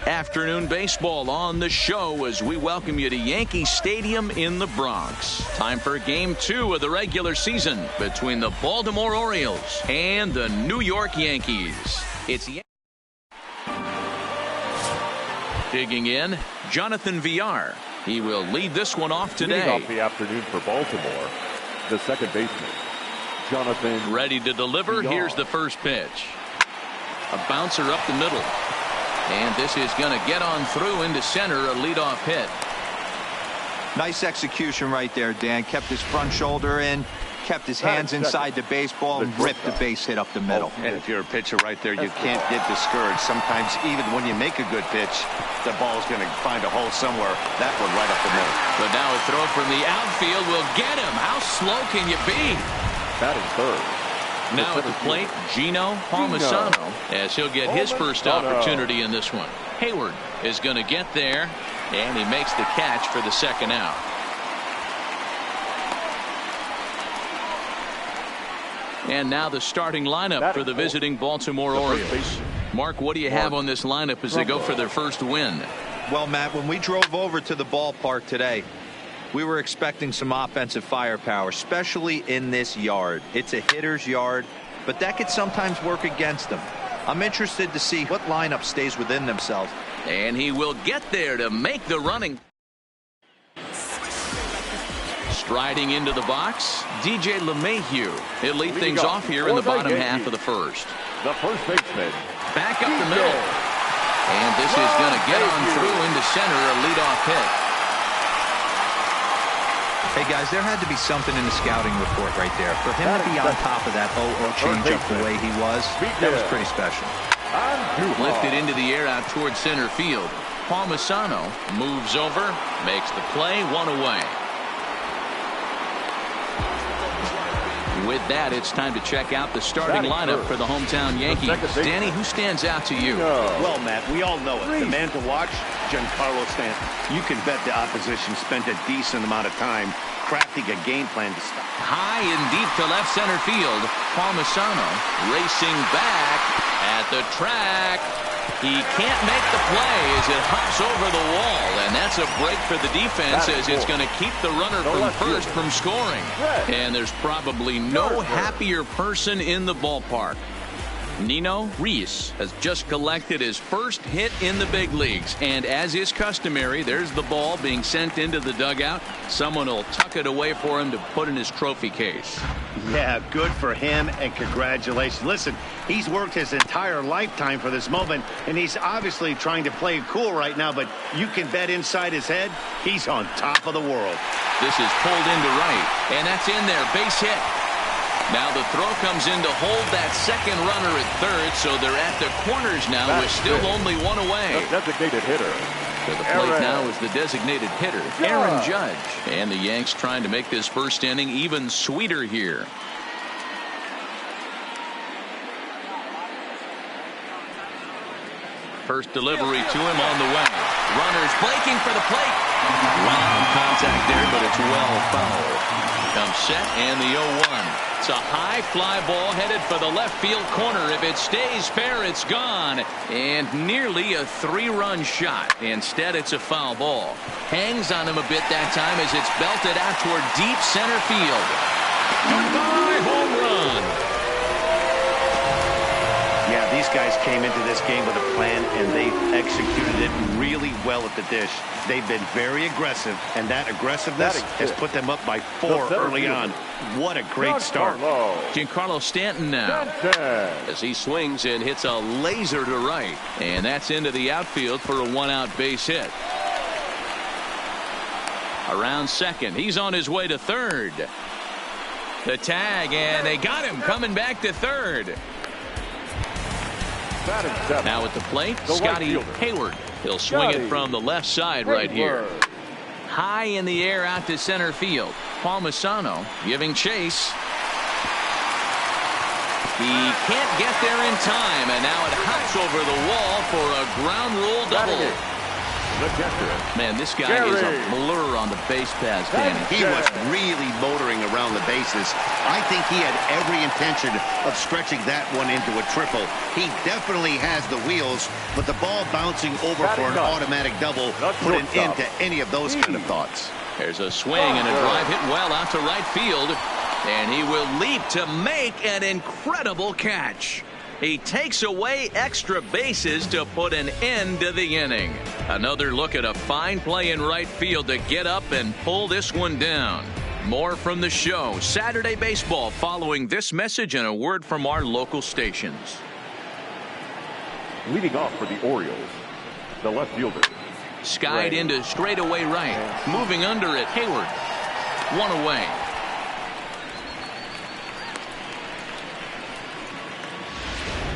Afternoon baseball on the show as we welcome you to Yankee Stadium in the Bronx. Time for Game 2 of the regular season between the Baltimore Orioles and the New York Yankees. It's digging in, Jonathan VR. He will lead this one off today. Leading off the afternoon for Baltimore, the second baseman, Jonathan. Ready to deliver. VR. Here's the first pitch. A bouncer up the middle. And this is going to get on through into center, a leadoff hit. Nice execution right there, Dan. Kept his front shoulder in, kept his hands inside the baseball, and ripped the base hit up the middle. And if you're a pitcher right there, you can't get discouraged. Sometimes even when you make a good pitch, the ball's going to find a hole somewhere. That one right up the middle. But now a throw from the outfield will get him. How slow can you be? Batting third. Now at the plate, Gino Palmisano, as he'll get his first opportunity in this one. Hayward is going to get there, and he makes the catch for the second out. And now the starting lineup for the visiting Baltimore Orioles. Mark, what do you have on this lineup as they go for their first win? Well, Matt, when we drove over to the ballpark today, we were expecting some offensive firepower, especially in this yard. It's a hitter's yard, but that could sometimes work against them. I'm interested to see what lineup stays within themselves. And he will get there to make the running. Striding into the box, DJ LeMahieu. He'll lead things off here in the bottom half of the first. The first baseman. Back up the middle. And this is going to get on through into center, a leadoff hit. Hey, guys, there had to be something in the scouting report right there. For him to be on top of that 0-0 changeup the way he was, that was pretty special. Lifted into the air out towards center field. Palmisano moves over, makes the play, one away. With that, it's time to check out the starting lineup for the hometown Yankees. Danny, who stands out to you? Well, Matt, we all know it. The man to watch, Giancarlo Stanton. You can bet the opposition spent a decent amount of time crafting a game plan to stop. High and deep to left center field. Palmisano racing back at the track. He can't make the play as it hops over the wall, and that's a break for the defense as it's going to keep the runner from first from scoring. And there's probably no happier person in the ballpark. Nino Reese has just collected his first hit in the big leagues, and as is customary, there's the ball being sent into the dugout. Someone will tuck it away for him to put in his trophy case. Yeah, good for him, and congratulations. Listen, he's worked his entire lifetime for this moment, and he's obviously trying to play it cool right now, but you can bet inside his head, he's on top of the world. This is pulled into right, and that's in there, base hit. Now the throw comes in to hold that second runner at third, so they're at the corners now with still only one away. The designated hitter. To the plate now is the designated hitter, Aaron Judge. And the Yanks trying to make this first inning even sweeter here. First delivery to him on the way. Runners breaking for the plate. Long contact there, but it's well fouled. Comes set and the 0-1. It's a high fly ball headed for the left field corner. If it stays fair, it's gone. And nearly a 3-run shot. Instead, it's a foul ball. Hangs on him a bit that time as it's belted out toward deep center field. Goodbye, home run. Yeah, these guys came into this game with a plan, and they executed it really well at the dish. They've been very aggressive, and that aggressiveness has put them up by 4 early on. What a great start. Giancarlo Stanton now as he swings and hits a laser to right, and that's into the outfield for a 1-out base hit. Around second, he's on his way to third. The tag, and they got him coming back to third. Now at the plate, Scotty Hayward. He'll swing it from the left side right here. High in the air out to center field. Palmisano giving chase. He can't get there in time, and now it hops over the wall for a ground rule double. The catcher. Man, this guy is a blur on the base paths, Danny. He was really motoring around the bases. I think he had every intention of stretching that one into a triple. He definitely has the wheels, but the ball bouncing over for an automatic double put an end to any of those kind of thoughts. There's a swing and a drive hit well out to right field. And he will leap to make an incredible catch. He takes away extra bases to put an end to the inning. Another look at a fine play in right field to get up and pull this one down. More from the show. Saturday Baseball following this message and a word from our local stations. Leading off for the Orioles, the left fielder. Skied into straightaway right. Moving under it, Hayward. One away.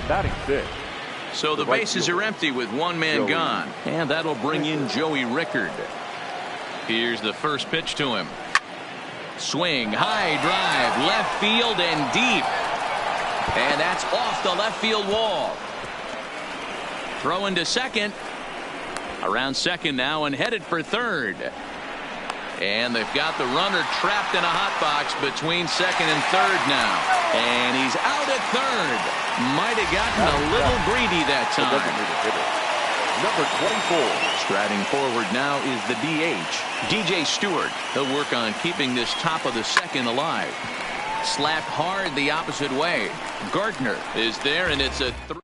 Batting sixth. So the bases are empty with one man gone. And that'll bring in Joey Rickard. Here's the first pitch to him. Swing, high drive, left field and deep. And that's off the left field wall. Throw into second. Around second now and headed for third. And they've got the runner trapped in a hot box between second and third now. And he's out at third. Might have gotten a little greedy that time. Number 24. Striding forward now is the DH, DJ Stewart. He'll work on keeping this top of the second alive. Slapped hard the opposite way. Gardner is there, and it's a 3.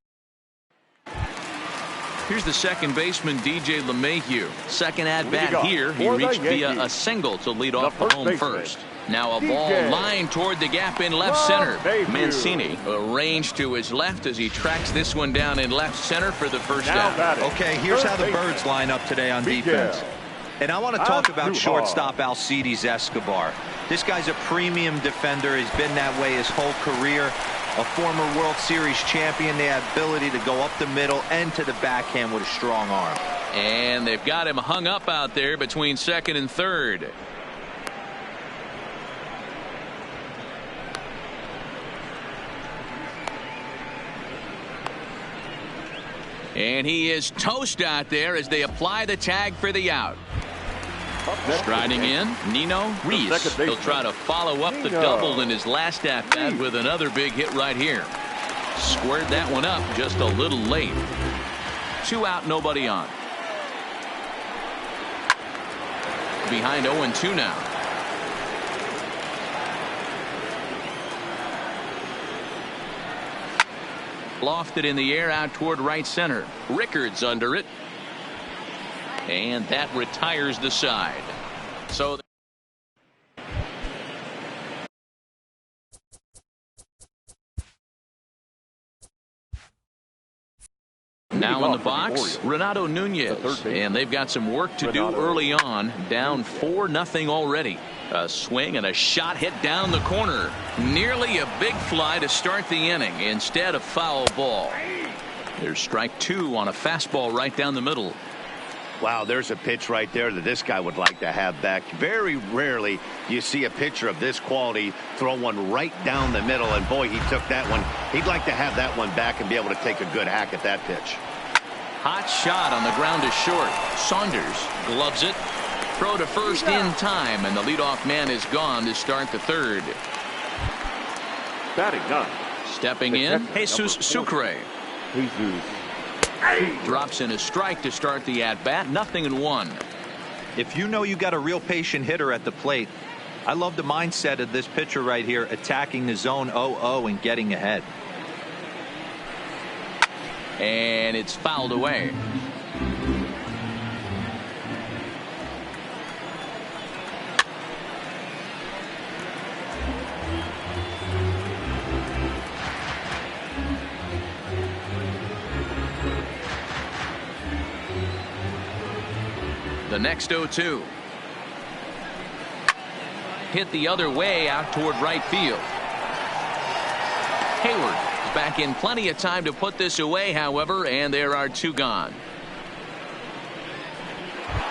Here's the second baseman, DJ LeMahieu. Second at-bat here. He reached via a single to lead off the home first. Now a ball lined toward the gap in left center. Mancini arranged to his left as he tracks this one down in left center for the first down. Okay, here's how the Birds line up today on defense. And I want to talk about shortstop Alcides Escobar. This guy's a premium defender. He's been that way his whole career. A former World Series champion. They have ability to go up the middle and to the backhand with a strong arm. And they've got him hung up out there between second and third. And he is toast out there as they apply the tag for the out. Striding in, Nino Reese. He'll try to follow up the double in his last at-bat with another big hit right here. Squared that one up just a little late. 2 out, nobody on. Behind 0-2 now. Lofted in the air out toward right center. Rickard's under it. And that retires the side. So now in the box, Renato Nunez. And they've got some work to do early on. Down 4-0 already. A swing and a shot hit down the corner. Nearly a big fly to start the inning instead of foul ball. There's strike 2 on a fastball right down the middle. Wow, there's a pitch right there that this guy would like to have back. Very rarely you see a pitcher of this quality throw one right down the middle, and boy, he took that one. He'd like to have that one back and be able to take a good hack at that pitch. Hot shot on the ground is short. Saunders gloves it. Throw to first in time, and the leadoff man is gone to start the third. Batting 9. Stepping in, Jesus Sucre. Jesus. Drops in a strike to start the at-bat. 0-1. If you know you got a real patient hitter at the plate, I love the mindset of this pitcher right here, attacking the zone 0-0 and getting ahead. And it's fouled away. The next 0-2. Hit the other way out toward right field. Hayward is back in plenty of time to put this away, however, and there are 2 gone.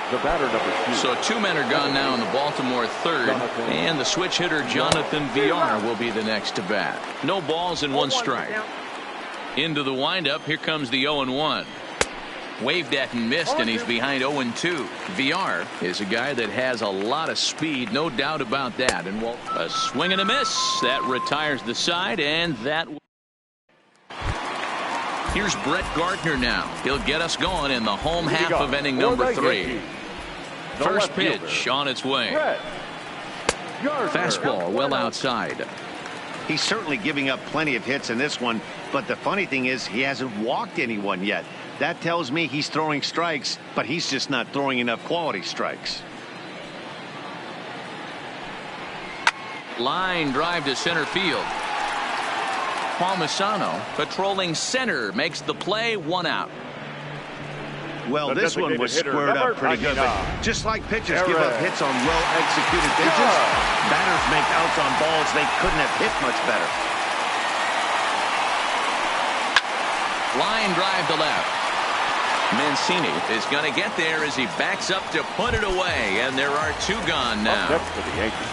The batter number 2. So 2 men are gone now in the Baltimore third, and the switch hitter Jonathan VR will be the next to bat. No balls and 1 strike. Into the windup, here comes the 0-1. Waved at and missed, and he's behind 0-2. VR is a guy that has a lot of speed, no doubt about that. And a swing and a miss. That retires the side, and that. Here's Brett Gardner now. He'll get us going in the home half of inning number 3. First pitch on its way. Fastball well outside. He's certainly giving up plenty of hits in this one, but the funny thing is he hasn't walked anyone yet. That tells me he's throwing strikes, but he's just not throwing enough quality strikes. Line drive to center field. Palmisano patrolling center makes the play, 1 out. Well, this one was squared up pretty good, but just like pitchers give up hits on well-executed pitches, batters make outs on balls they couldn't have hit much better. Line drive to left. Mancini is going to get there as he backs up to put it away, and there are 2 gone now. Up next for the Yankees,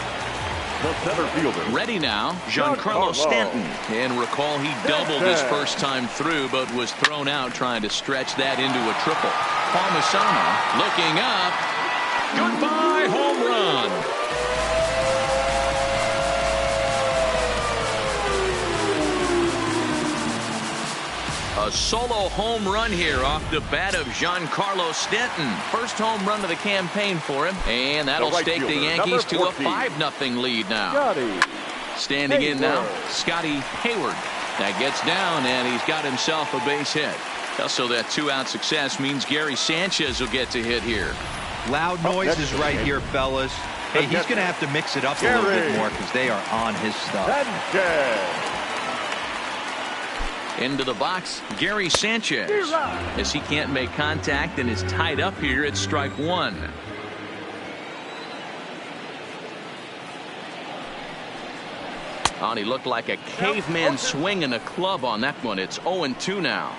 the center fielder. Ready now, Giancarlo Stanton. And recall he doubled his first time through, but was thrown out trying to stretch that into a triple. Palmisano looking up. Goodbye, home run. A solo home run here off the bat of Giancarlo Stanton. First home run of the campaign for him, and that'll stake the Yankees to a 5-0 lead now. Standing in now, Scotty Hayward. That gets down, and he's got himself a base hit. Also, that 2-out success means Gary Sanchez will get to hit here. Loud noises right here, fellas. Hey, he's going to have to mix it up a little bit more because they are on his stuff. Into the box, Gary Sanchez. As he can't make contact and is tied up here at strike 1. And he looked like a caveman swinging a club on that one. It's 0-2 now.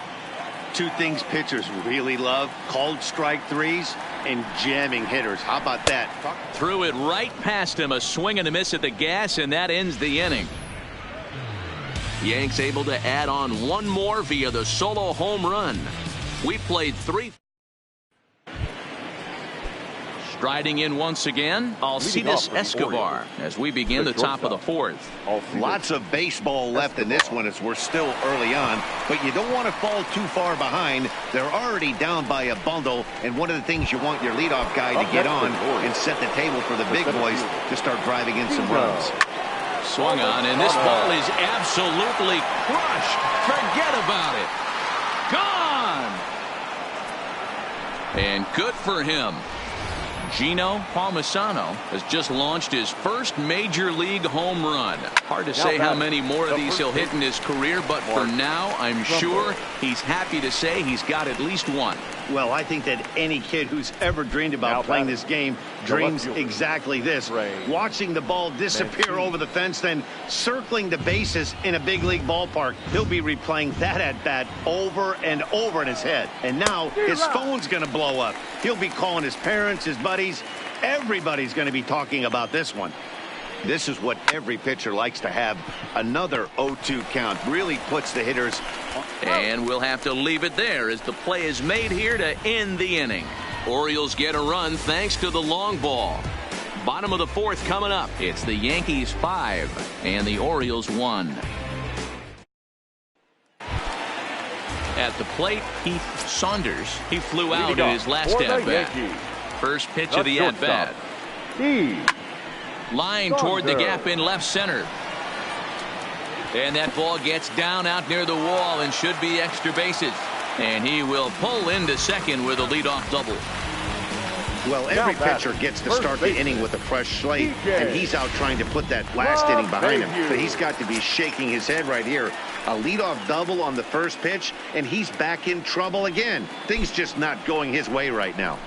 2 things pitchers really love: called strike threes and jamming hitters. How about that? Threw it right past him, a swing and a miss at the gas, and that ends the inning. Yanks able to add on 1 more via the solo home run. We played 3. Striding in once again, Alcides Escobar as we begin the top of the 4th. Lots of baseball left in this one as we're still early on, but you don't want to fall too far behind. They're already down by a bundle, and one of the things you want your leadoff guy to get on and set the table for the big boys to start driving in some runs. Swung on, and this ball is absolutely crushed. Forget about it. Gone. And good for him. Gino Palmisano has just launched his first major league home run. Hard to say how many more of these he'll hit in his career, but for now, I'm sure he's happy to say he's got at least 1. Well, I think that any kid who's ever dreamed about playing this game dreams exactly this. Watching the ball disappear over the fence, then circling the bases in a big league ballpark. He'll be replaying that at bat over and over in his head. And now his phone's going to blow up. He'll be calling his parents, his buddies. Everybody's going to be talking about this one. This is what every pitcher likes to have. Another 0-2 count really puts the hitters. And we'll have to leave it there as the play is made here to end the inning. Orioles get a run thanks to the long ball. Bottom of the 4th coming up. It's the Yankees 5 and the Orioles 1. At the plate, Heath Saunders. He flew out in his last at-bat. First pitch of the at-bat. Line toward the gap in left center. And that ball gets down out near the wall and should be extra bases. And he will pull into second with a leadoff double. Well, every pitcher gets to start the inning with a fresh slate, and he's out trying to put that last inning behind him. But he's got to be shaking his head right here. A leadoff double on the first pitch, and he's back in trouble again. Things just not going his way right now.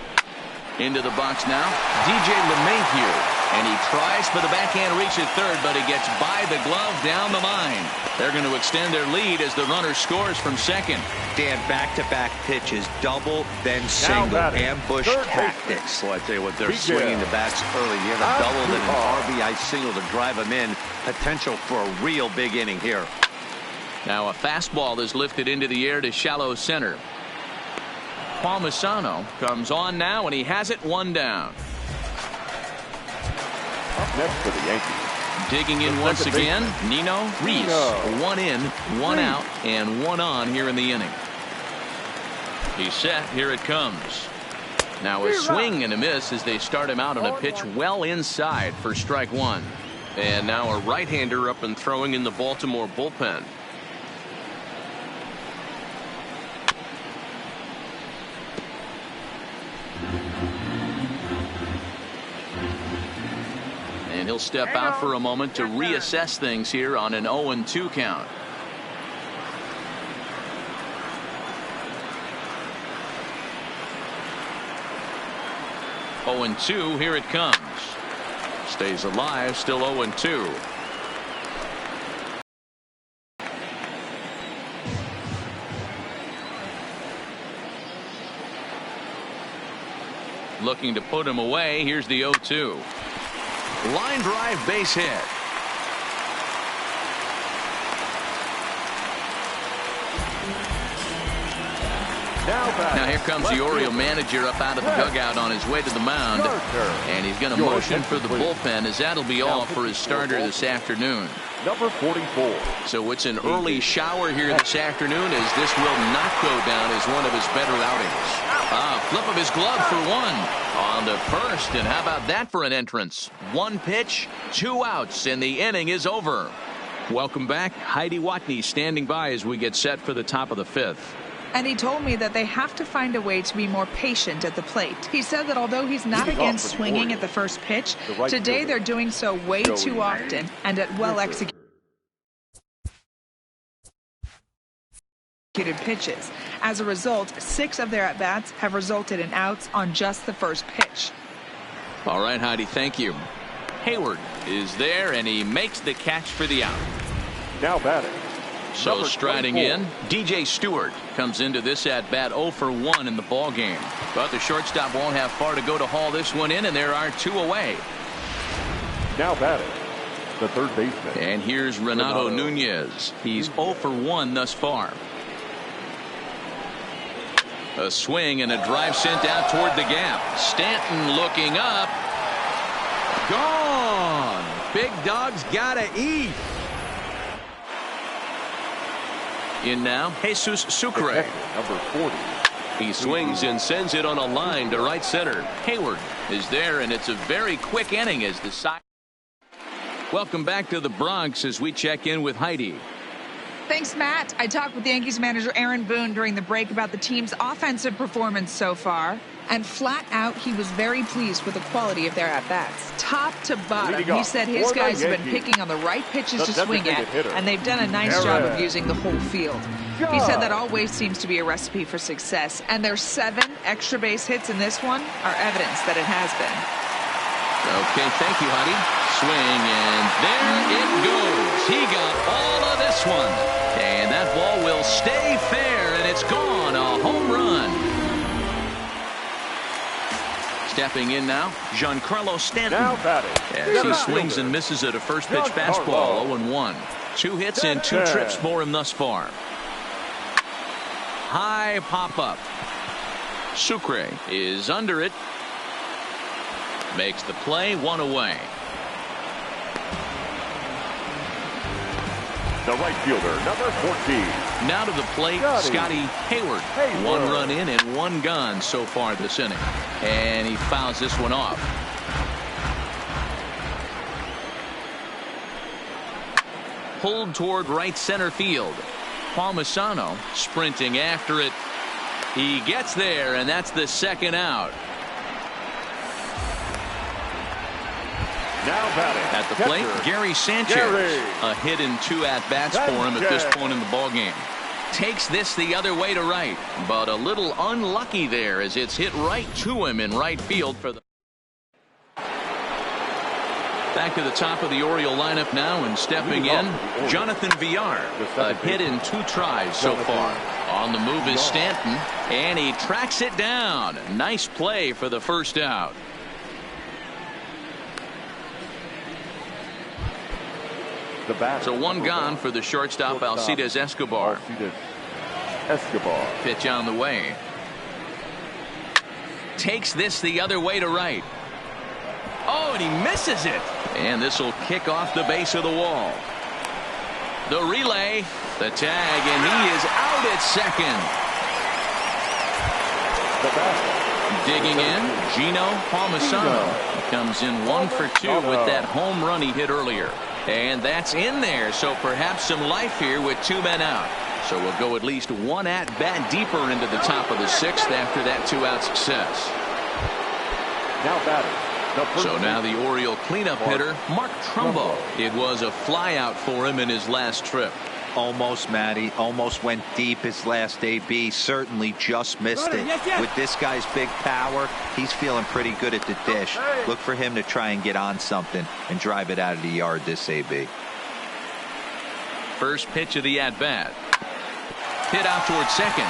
Into the box now, DJ LeMahieu. And he tries for the backhand reach at third, but he gets by the glove down the line. They're going to extend their lead as the runner scores from second. Dan, back-to-back pitches, double, then single, ambush tactics. Well, I tell you what, they're swinging the bats early. You have a double, then an RBI single to drive them in. Potential for a real big inning here. Now a fastball is lifted into the air to shallow center. Palmisano comes on now, and he has it 1 down. Up next for the Yankees. Digging in once again, Nino Reese. 1 in, 1 out, and 1 on here in the inning. He's set. Here it comes. Now a swing and a miss as they start him out on a pitch well inside for strike 1. And now a right-hander up and throwing in the Baltimore bullpen. And he'll step out for a moment to reassess things here on an 0-2 count. Oh, 0-2, here it comes. Stays alive, still 0-2. Looking to put him away. Here's the 0-2. Line drive, base hit. Now here comes the Oriole manager up out of the dugout on his way to the mound. And he's going to motion for the bullpen, as that'll be all for his starter this afternoon. Number 44. So it's an early shower here this afternoon, as this will not go down as one of his better outings. Flip of his glove for 1 on the first, and how about that for an entrance? 1 pitch, 2 outs, and the inning is over. Welcome back. Heidi Watney standing by as we get set for the top of the 5th. And he told me that they have to find a way to be more patient at the plate. He said that although he's not against swinging at the first pitch, today they're doing so way too often and at well-executed pitches. As a result, 6 of their at-bats have resulted in outs on just the first pitch. All right, Heidi, thank you. Hayward is there, and he makes the catch for the out. Now batting. So striding in, DJ Stewart comes into this at-bat 0 for 1 in the ball game. But the shortstop won't have far to go to haul this one in, and there are 2 away. Now batting, the third baseman. And here's Renato Nunez. He's 0 for 1 thus far. A swing and a drive sent out toward the gap. Stanton looking up. Gone. Big dog's gotta eat. In now, Jesus Sucre. Number 40. He swings and sends it on a line to right center. Hayward is there, and it's a very quick inning as the side. Welcome back to the Bronx as we check in with Heidi. Thanks, Matt. I talked with Yankees manager Aaron Boone during the break about the team's offensive performance so far. And flat out, he was very pleased with the quality of their at-bats. Top to bottom, he said his guys have been picking on the right pitches to swing at, and they've done a nice job of using the whole field. He said that always seems to be a recipe for success, and their 7 extra base hits in this one are evidence that it has been. Okay, thank you, Heidi. Swing, and there it goes. He got all of this one. And that ball will stay fair, and it's gone. A home run. Stepping in now, Giancarlo Stanton. Now batting. As he swings and misses at a first pitch fastball, 0-1. 2 hits and 2 trips for him thus far. High pop-up. Sucre is under it. Makes the play, 1 away. The right fielder, number 14. Now to the plate, Scotty Hayward. 1 run in and 1 gone so far this inning. And he fouls this one off. Pulled toward right center field. Palmisano sprinting after it. He gets there, and that's the 2nd out. Now batting. At the plate, Gary Sanchez. A hit and 2 at-bats for him at this point in the ballgame. Takes this the other way to right, but a little unlucky there as it's hit right to him in right field for the. Back to the top of the Oriole lineup now, and stepping in, Jonathan Villar. A hit in 2 tries so far. On the move is Stanton, and he tracks it down. Nice play for the first out. So 1 gone for the shortstop, Alcides Escobar. Escobar. Pitch on the way. takes this the other way to right. Oh, and he misses it. And this will kick off the base of the wall. The relay, the tag, and he is out at second. Digging in, Gino Palmisano comes in 1 for 2 with that home run he hit earlier. And that's in there, so perhaps some life here with 2 men out. So we'll go at least 1 at-bat deeper into the top of the 6th after that 2-out success. Now batting. So now the Oriole cleanup hitter, Mark Trumbo. It was a flyout for him in his last trip. Almost, Matty. Almost went deep his last AB. Certainly just missed it. With this guy's big power, he's feeling pretty good at the dish. Look for him to try and get on something and drive it out of the yard this AB. First pitch of the at-bat. Hit out towards second.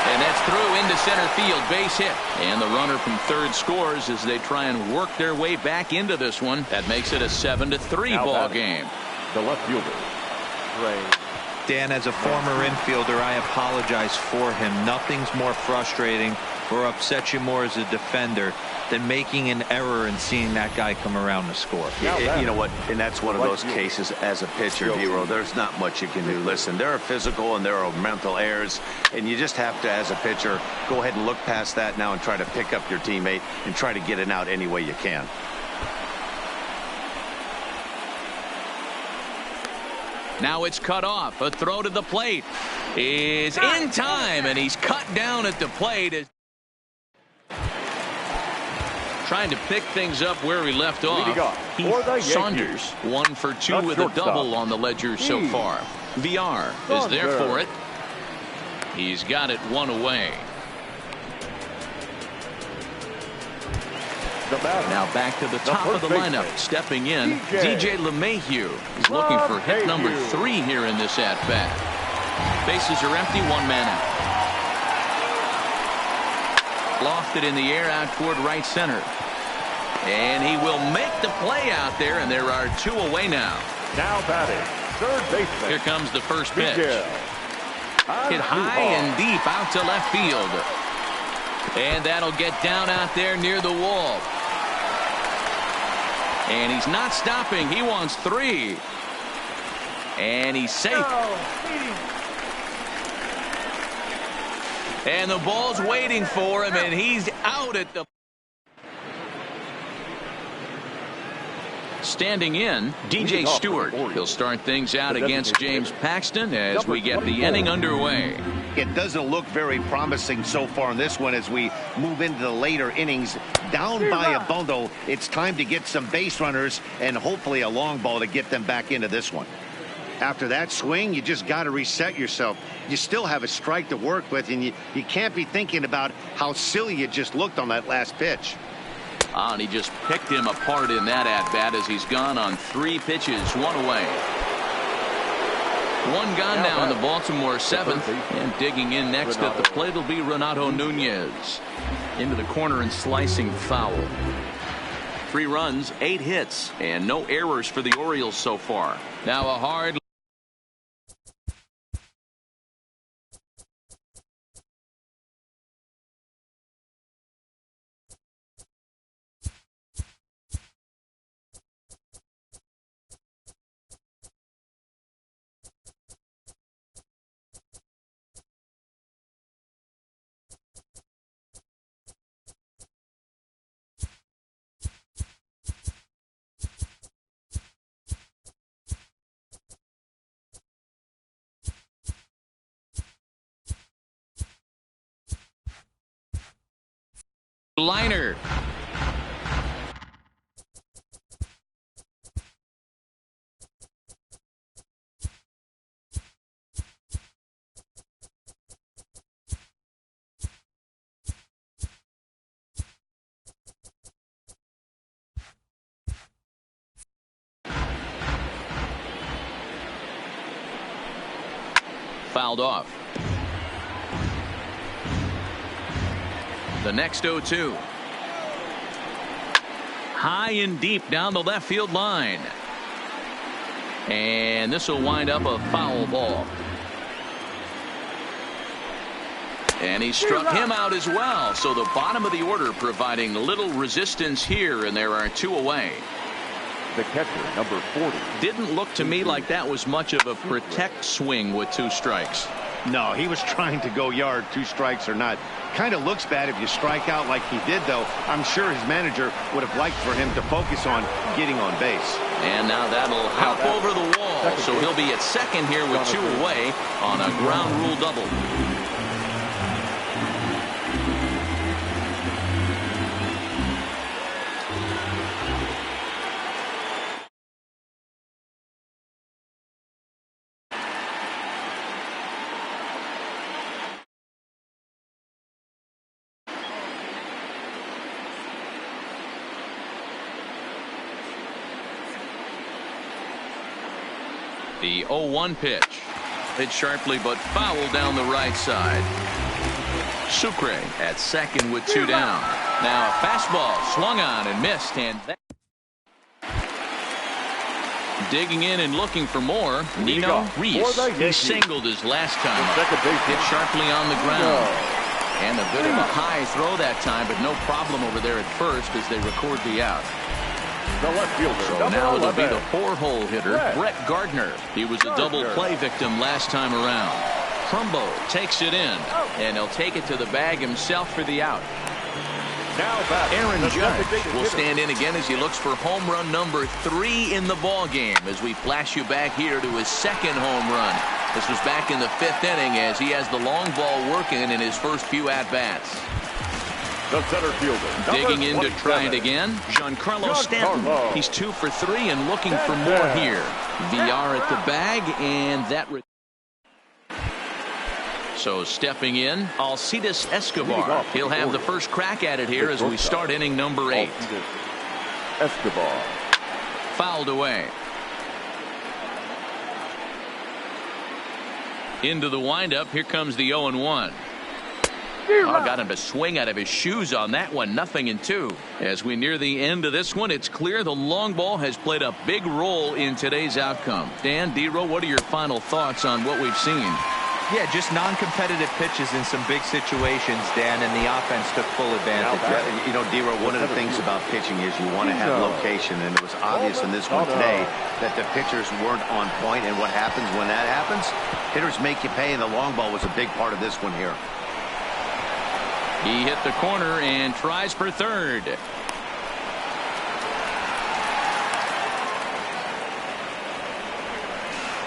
And that's through into center field, base hit. And the runner from third scores as they try and work their way back into this one. That makes it a 7-3 ball game. The left fielder, Ray. Dan, as a former infielder, I apologize for him. Nothing's more frustrating or upsets you more as a defender than making an error and seeing that guy come around to score. You know what? And that's one of those cases as a pitcher, Hero. There's not much you can do. Listen, there are physical and there are mental errors, and you just have to, as a pitcher, go ahead and look past that now and try to pick up your teammate and try to get it out any way you can. Now it's cut off. A throw to the plate is in time, and he's cut down at the plate. Trying to pick things up where he left off. Heath Saunders, 1 for 2 with a double on the ledger so far. VR is there for it. He's got it 1 away. Now back to the top of the lineup. Stepping in, DJ LeMahieu. He's looking for hit number 3 here in this at-bat. Bases are empty, 1 man out. Lofted in the air out toward right center. And he will make the play out there, and there are 2 away now. Now batting, third baseman. Here comes the first pitch. Hit high and deep out to left field. And that'll get down out there near the wall. And he's not stopping. He wants 3. And he's safe. And the ball's waiting for him, and he's out at the... Standing in, DJ Stewart. He'll start things out against James Paxton as we get the inning underway. It doesn't look very promising so far in this one as we move into the later innings. Down by a bundle, it's time to get some base runners and hopefully a long ball to get them back into this one. After that swing, you just got to reset yourself. You still have a strike to work with, and you can't be thinking about how silly you just looked on that last pitch. And he just picked him apart in that at-bat as he's gone on 3 pitches, 1 away. 1 gone now in the Baltimore 7th. And digging in next at the plate will be Renato Nunez. Into the corner and slicing foul. 3 runs, 8 hits, and no errors for the Orioles so far. Now a hard... liner. Fouled off. The next 0-2. High and deep down the left field line. And this will wind up a foul ball. And he struck him out as well. So the bottom of the order providing little resistance here, and there are 2 away. The catcher, number 40. Didn't look to me like that was much of a protect swing with 2 strikes. No, he was trying to go yard, 2 strikes or not. Kind of looks bad if you strike out like he did, though. I'm sure his manager would have liked for him to focus on getting on base. And now that'll hop over the wall. So he'll be at second here with 2 away on a ground rule double. The 0-1 pitch. Hit sharply but foul down the right side. Sucre at second with 2 down. Now a fastball swung on and missed. And that digging in and looking for more. Nino Reese. He singled his last time up. Hit sharply on the ground. And a bit of a high throw that time, but no problem over there at first as they record the out. The left fielder. So now it'll be the 4-hole hitter, Brett Gardner. He was a double play victim last time around. Trumbo takes it in, and he'll take it to the bag himself for the out. Aaron Judge will stand in again as he looks for home run number 3 in the ball game as we flash you back here to his 2nd home run. This was back in the 5th inning as he has the long ball working in his first few at-bats. The center fielder. Digging in to try it again. Giancarlo Stanton. He's 2 for 3 and looking for more here. VR at the bag, and that. So stepping in, Alcides Escobar. He'll have the first crack at it here as we start inning number 8. Escobar. Fouled away. Into the windup. Here comes the 0-1. Oh, got him to swing out of his shoes on that one. 0-2. As we near the end of this one, it's clear the long ball has played a big role in today's outcome. Dan, D-Row, what are your final thoughts on what we've seen? Yeah, just non-competitive pitches in some big situations, Dan, and the offense took full advantage. You know, D-Row, one of the things about pitching is you want to have location, and it was obvious in this one today that the pitchers weren't on point, and what happens when that happens? Hitters make you pay, and the long ball was a big part of this one here. He hit the corner and tries for third.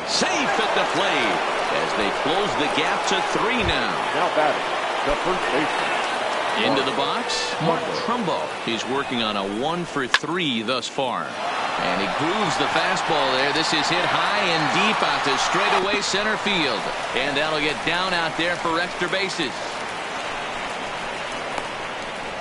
Safe at the plate as they close the gap to 3 now. Now batting, the first baseman. Into the box, Mark Trumbo. He's working on a 1 for 3 thus far. And he grooves the fastball there. This is hit high and deep out to straightaway center field. And that'll get down out there for extra bases.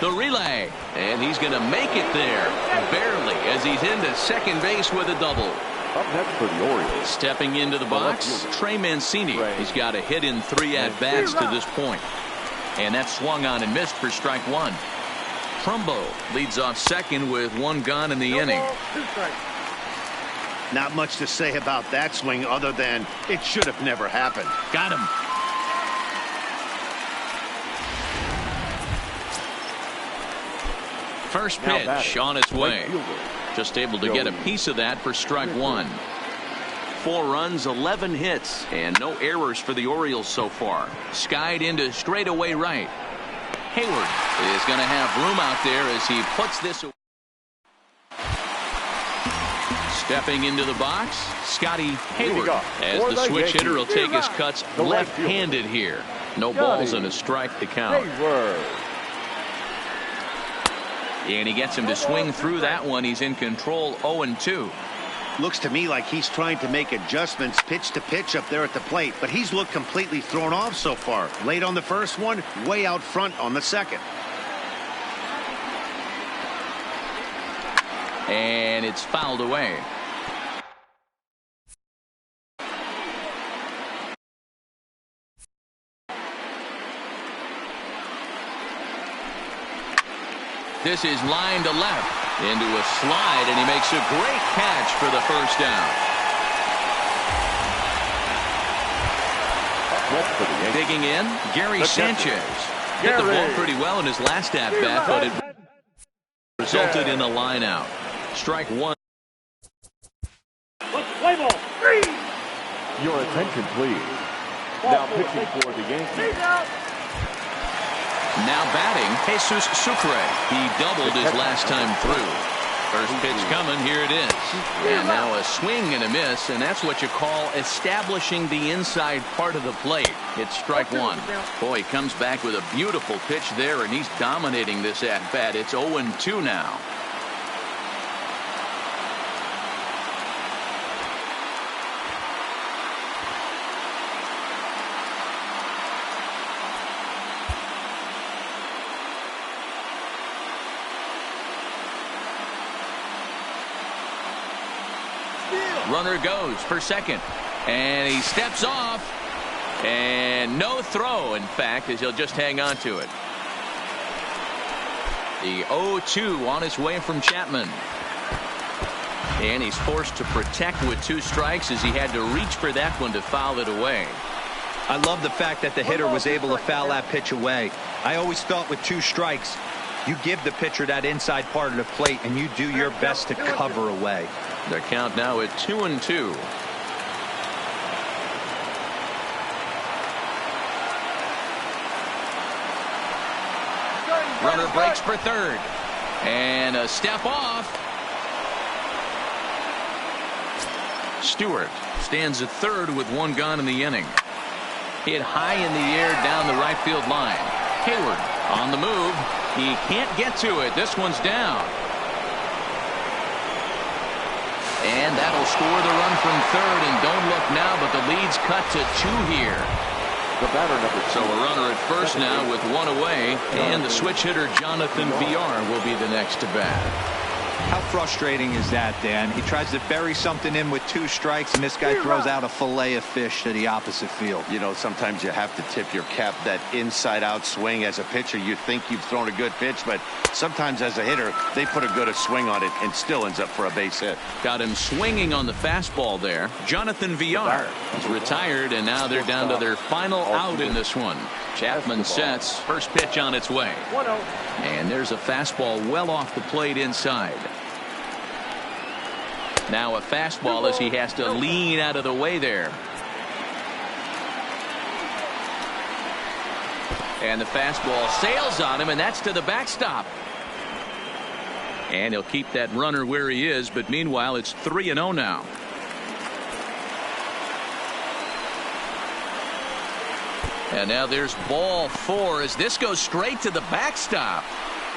The relay, and he's going to make it there, barely, as he's into second base with a double. Up next for the Orioles. Stepping into the box, Trey Mancini. He's got a hit in 3 at-bats to this point. And that swung on and missed for strike 1. Trumbo leads off second with 1 gone in the inning. Not much to say about that swing other than it should have never happened. Got him. First pitch on its way. Just able to get a piece of that for strike 1. 4 runs, 11 hits, and no errors for the Orioles so far. Skied into straightaway right. Hayward is going to have room out there as he puts this away. Stepping into the box, Scotty Hayward. As the switch hitter will take his cuts left-handed here. No balls and a strike to count. And he gets him to swing through that one. He's in control, 0-2. Looks to me like he's trying to make adjustments pitch to pitch up there at the plate, but he's looked completely thrown off so far. Late on the first one, way out front on the second. And it's fouled away. This is line to left into a slide, and he makes a great catch for the first down. for the Yankees. Digging in, Gary Sanchez. Hit the ball pretty well in his last at-bat, but it resulted in a line out. Strike one. Play ball. Your attention, please. Now pitching for the Yankees. Now batting, Jesus Sucre. He doubled his last time through. First pitch coming, here it is. And now a swing and a miss, and that's what you call establishing the inside part of the plate. It's strike one. Boy, he comes back with a beautiful pitch there, and he's dominating this at-bat. It's 0-2 now. Runner goes for second, and he steps off, and no throw, in fact, as he'll just hang on to it. The 0-2 on his way from Chapman. And he's forced to protect with 2 strikes as he had to reach for that one to foul it away. I love the fact that the hitter was able to foul that pitch away. I always thought with 2 strikes, you give the pitcher that inside part of the plate, and you do your best to cover away. The count now at 2-2. Runner breaks for third. And a step off. Stewart stands at third with 1 gone in the inning. Hit high in the air down the right field line. Hayward on the move. He can't get to it. This one's down. And that'll score the run from third, and don't look now, but the lead's cut to 2 here. The batter number 2. So a runner at first now with 1 away, and the switch hitter Jonathan VR will be the next to bat. How frustrating is that, Dan? He tries to bury something in with 2 strikes, and this guy throws out a fillet of fish to the opposite field. You know, sometimes you have to tip your cap. That inside-out swing as a pitcher, you think you've thrown a good pitch, but sometimes as a hitter, they put a good swing on it and still ends up for a base hit. Got him swinging on the fastball there. Jonathan VR is retired, and now they're down to their final out in this one. Chapman sets. First pitch on its way. And there's a fastball well off the plate inside. Now a fastball as he has to lean out of the way there. And the fastball sails on him, and that's to the backstop. And he'll keep that runner where he is, but meanwhile it's 3-0 now. And now there's ball 4 as this goes straight to the backstop.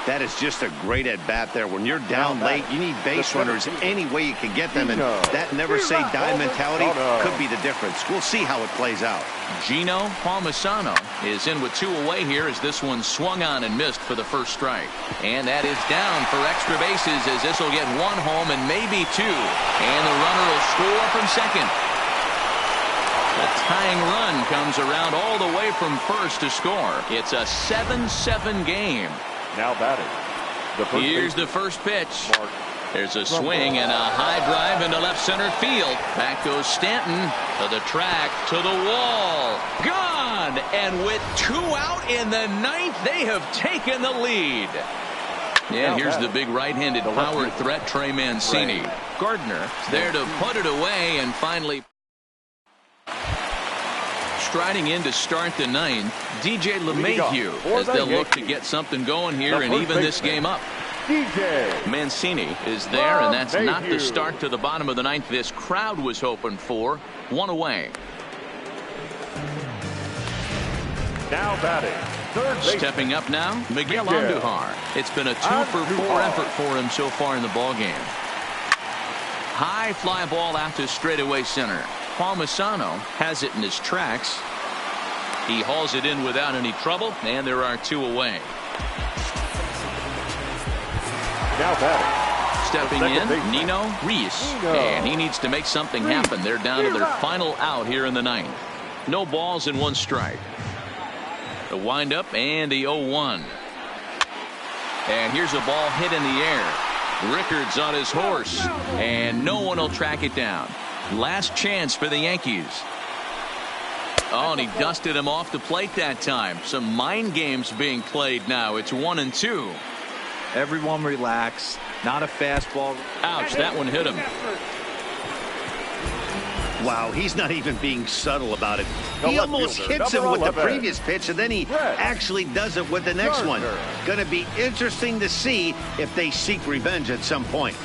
That is just a great at-bat there. When you're down late, you need base runners any way you can get them, and that never-say-die mentality could be the difference. We'll see how it plays out. Gino Palmisano is in with 2 away here as this one swung on and missed for the first strike. And that is down for extra bases as this will get 1 home and maybe 2. And the runner will score from second. The tying run comes around all the way from first to score. It's a 7-7 game. Now batting. Here's the first pitch. There's a swing and a high drive into left center field. Back goes Stanton to the track, to the wall. Gone! And with 2 out in the 9th, they have taken the lead. Yeah, here's the big right-handed power threat, Trey Mancini. Gardner there to put it away, and finally striding in to start the 9th, DJ LeMahieu, as they'll look to get something going here and even this game up. Mancini is there, and that's not the start to the bottom of the 9th this crowd was hoping for. 1 away. Now batting. Stepping up now, Miguel Andujar. It's been a 2-for-4 effort for him so far in the ballgame. High fly ball out to straightaway center. Palmisano has it in his tracks. He hauls it in without any trouble, and there are 2 away. Now batting. Stepping in, Nino Reese. And he needs to make something happen. They're down to their final out here in the 9th. No balls and 1 strike. The windup and the 0-1. And here's a ball hit in the air. Rickards on his horse, and no one will track it down. Last chance for the Yankees. Oh, and he dusted him off the plate that time. Some mind games being played now. It's 1-2. Everyone relax. Not a fastball. Ouch, that one hit him. Wow, he's not even being subtle about it. The He left almost fielder, hits him number with the 11. previous pitch, and then he actually does it with the next one. Going to be interesting to see if they seek revenge at some point.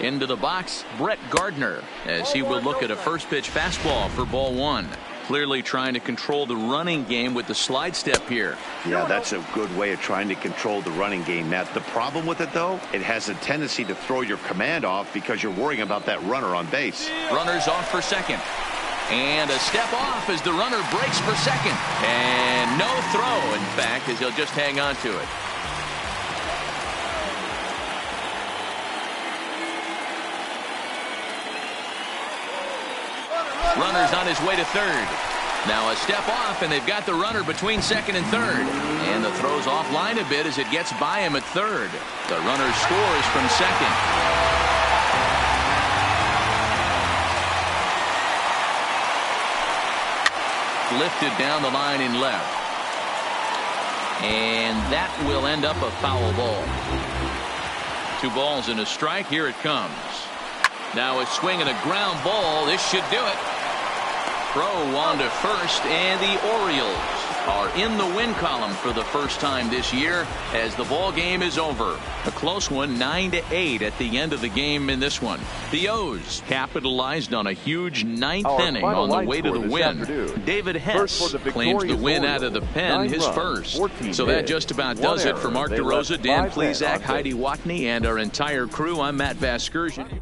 Into the box, Brett Gardner, as he will look at a first pitch fastball for ball one. Clearly trying to control the running game with the slide step here. Yeah, that's a good way of trying to control the running game, Matt. The problem with it, though, it has a tendency to throw your command off because you're worrying about that runner on base. Runners off for second. And a step off as the runner breaks for second. And no throw, in fact, as he'll just hang on to it. Runner's on his way to third. Now a step off, and they've got the runner between second and third. And the throw's offline a bit as it gets by him at third. The runner scores from second. Lifted down the line in left. And that will end up a foul ball. 2 balls and a strike. Here it comes. Now a swing and a ground ball. This should do it. Throw on to first, and the Orioles are in the win column for the first time this year as the ball game is over. A close one, 9-8 at the end of the game in this one. The O's capitalized on a huge ninth inning on the way to the win. David Hess claims the win out of the pen, his first. So that just about does it for Mark DeRosa, Dan Plesac, Heidi Watney, and our entire crew. I'm Matt Vasgersian.